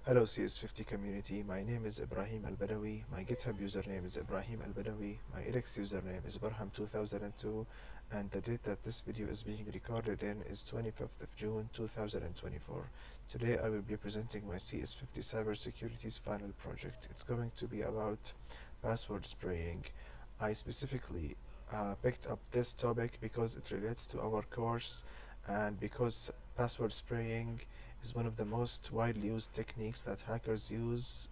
Hello CS50 community, my name is Ibrahim Albadawi, my GitHub username is Ibrahim Albadawi, my edX username is Barham2002, and the date that this video is being recorded in is 25th of June 2024. Today I will be presenting my CS50 cybersecurity's final project. It's going to be about password spraying. I specifically picked up this topic because it relates to our course and because password spraying is one of the most widely used techniques that hackers use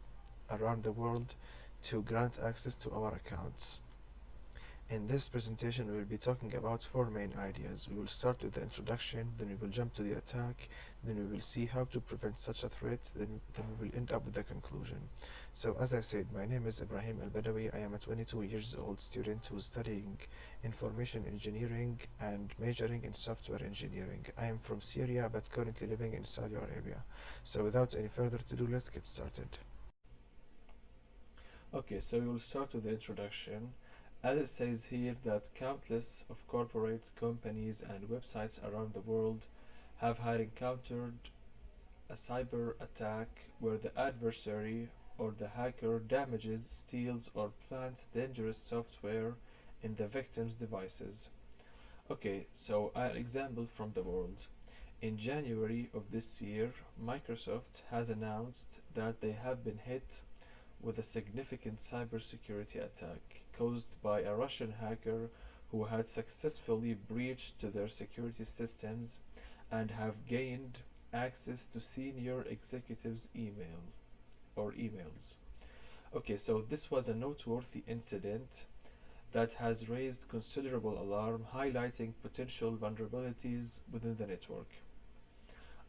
around the world to grant access to our accounts. In this presentation, we will be talking about four main ideas. We will start with the introduction, then we will jump to the attack, then we will see how to prevent such a threat, then we will end up with the conclusion. So, as I said, my name is Ibrahim Albadawi. I am a 22 years old student who is studying information engineering and majoring in software engineering. I am from Syria but currently living in Saudi Arabia. So, without any further ado, let's get started. Okay, so we will start with the introduction. As it says here that countless of corporates, companies and websites around the world have had encountered a cyber attack where the adversary or the hacker damages, steals or plants dangerous software in the victim's devices. Okay, so an example from the world. In January of this year, Microsoft has announced that they have been hit with a significant cybersecurity attack caused by a Russian hacker who had successfully breached to their security systems and have gained access to senior executives' emails. Okay, so this was a noteworthy incident that has raised considerable alarm, highlighting potential vulnerabilities within the network.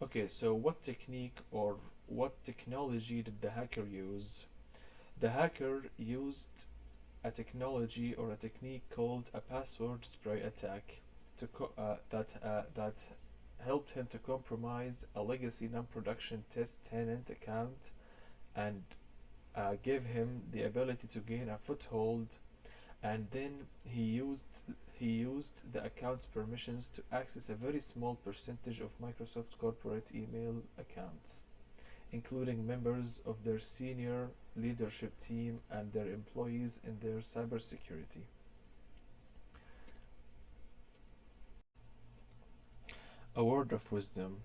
Okay, so what technique or what technology did the hacker use? The hacker used a technology or a technique called a password spray attack that helped him to compromise a legacy non-production test tenant account and gave him the ability to gain a foothold, and then he used the account's permissions to access a very small percentage of Microsoft's corporate email accounts, including members of their senior leadership team and their employees in their cybersecurity. A word of wisdom.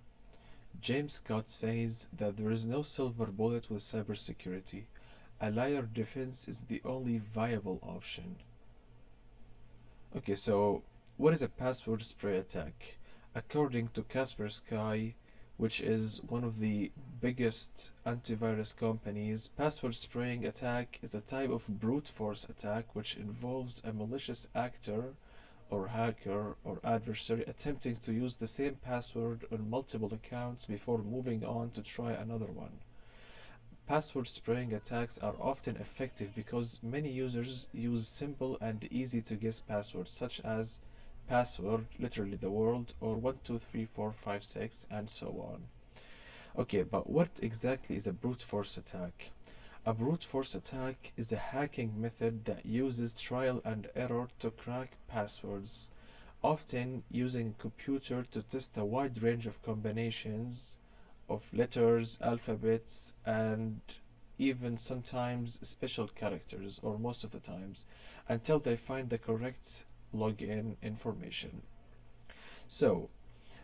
James Scott says that there is no silver bullet with cybersecurity. A layer defense is the only viable option. Okay, so what is a password spray attack? According to Kaspersky, which is one of the biggest antivirus companies, password spraying attack is a type of brute force attack which involves a malicious actor or hacker or adversary attempting to use the same password on multiple accounts before moving on to try another one. Password spraying attacks are often effective because many users use simple and easy to guess passwords such as password, literally the word, or 123456 and so on. Okay, but what exactly is a brute force attack? A brute force attack is a hacking method that uses trial and error to crack passwords, often using a computer to test a wide range of combinations of letters, alphabets, and even sometimes special characters, or most of the times, until they find the correct login information. So,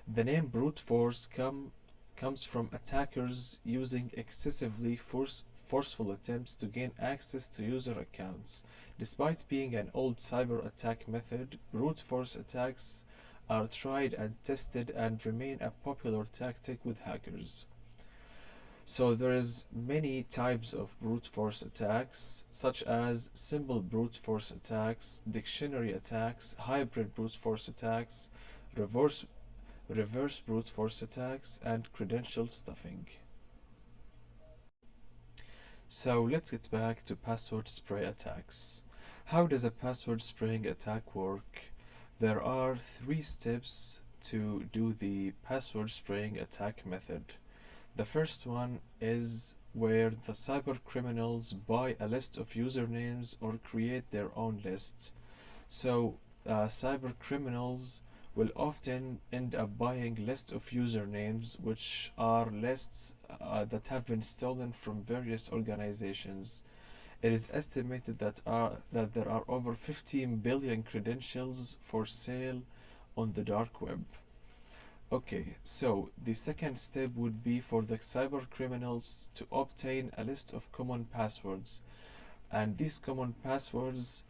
the name brute force comes from attackers using excessively forceful attempts to gain access to user accounts. Despite being an old cyber attack method, brute force attacks are tried and tested and remain a popular tactic with hackers. So there is many types of brute force attacks, such as simple brute force attacks, dictionary attacks, hybrid brute force attacks, reverse reverse brute force attacks, and credential stuffing. So let's get back to password spray attacks. How does a password spraying attack work? There are three steps to do the password spraying attack method. The first one is where the cyber criminals buy a list of usernames or create their own lists. So cyber criminals will often end up buying lists of usernames, which are lists that have been stolen from various organizations. It is estimated that there are over 15 billion credentials for sale on the dark web. Okay, so the second step would be for the cyber criminals to obtain a list of common passwords, and these common passwords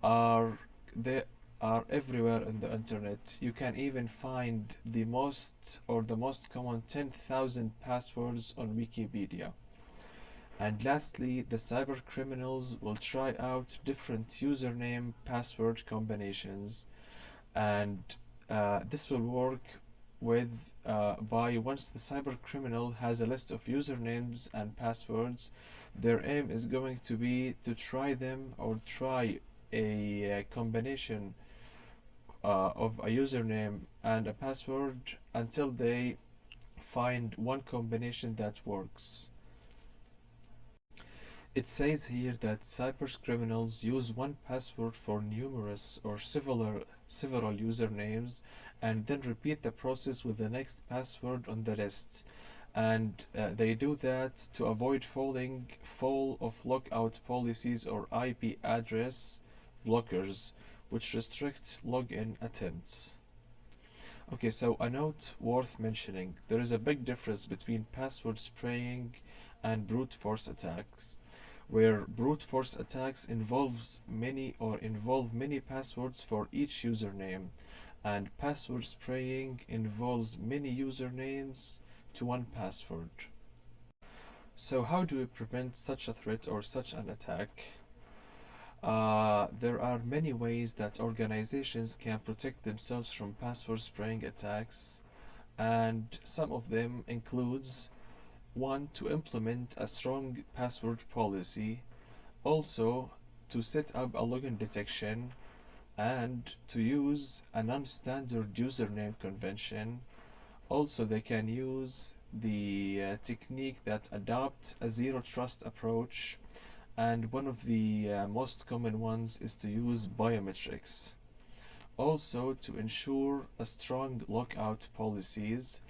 are they are everywhere in the internet. You can even find the most common 10,000 passwords on Wikipedia. And lastly, the cyber criminals will try out different username password combinations, and this will work with by once the cyber criminal has a list of usernames and passwords, their aim is going to be to try them or try a combination of a username and a password until they find one combination that works. It says here that cybercriminals use one password for numerous or several usernames and then repeat the process with the next password on the list. And they do that to avoid falling foul of lockout policies or IP address blockers, which restrict login attempts. Okay, so a note worth mentioning, there is a big difference between password spraying and brute force attacks, where brute force attacks involve many passwords for each username, and password spraying involves many usernames to one password. So how do we prevent such a threat or such an attack? There are many ways that organizations can protect themselves from password spraying attacks, and some of them includes one, to implement a strong password policy, also to set up a login detection, and to use a non-standard username convention. Also, they can use the technique that adopts a zero trust approach, and one of the most common ones is to use biometrics. Also, to ensure a strong lockout policies,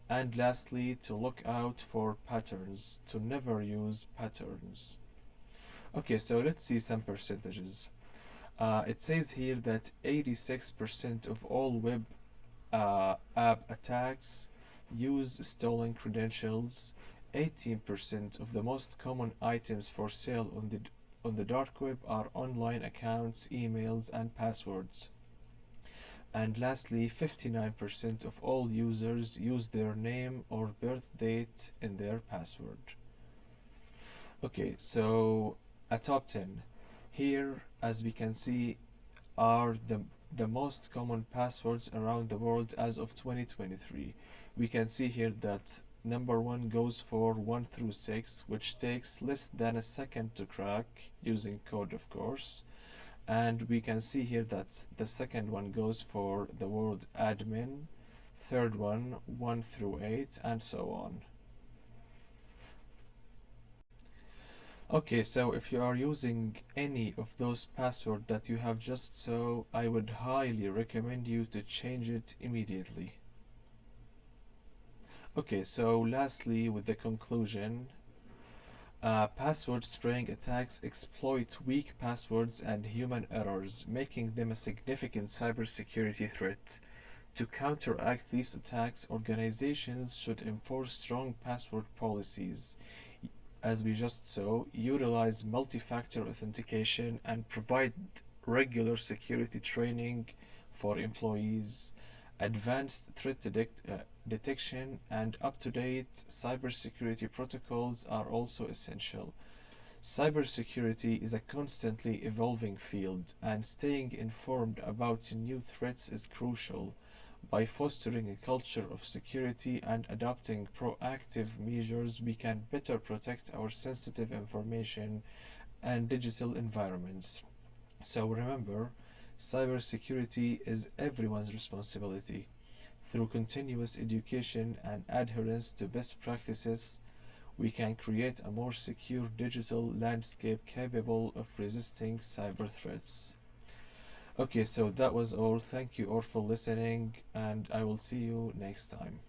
and lastly, to look out for patterns, to never use patterns. Okay, so let's see some percentages. It says here that 86% of all web app attacks use stolen credentials. 18% of the most common items for sale on the dark web are online accounts, emails, and passwords. And lastly, 59% of all users use their name or birth date in their password. Okay, so a top 10. Here, as we can see, are the most common passwords around the world as of 2023. We can see here that number 1 goes for 1 through 6, which takes less than a second to crack, using code of course. And we can see here that the second one goes for the word admin, third one 1 through 8, and so on. Okay, so if you are using any of those passwords that you have just saw, I would highly recommend you to change it immediately. Okay, so lastly, with the conclusion, password spraying attacks exploit weak passwords and human errors, making them a significant cybersecurity threat. To counteract these attacks, organizations should enforce strong password policies, as we just saw, utilize multi-factor authentication, and provide regular security training for employees. Advanced threat detection and up-to-date cybersecurity protocols are also essential. Cybersecurity is a constantly evolving field, and staying informed about new threats is crucial. By fostering a culture of security and adopting proactive measures, we can better protect our sensitive information and digital environments. So remember, cybersecurity is everyone's responsibility. Through continuous education and adherence to best practices, we can create a more secure digital landscape capable of resisting cyber threats. Okay, so that was all. Thank you all for listening, and I will see you next time.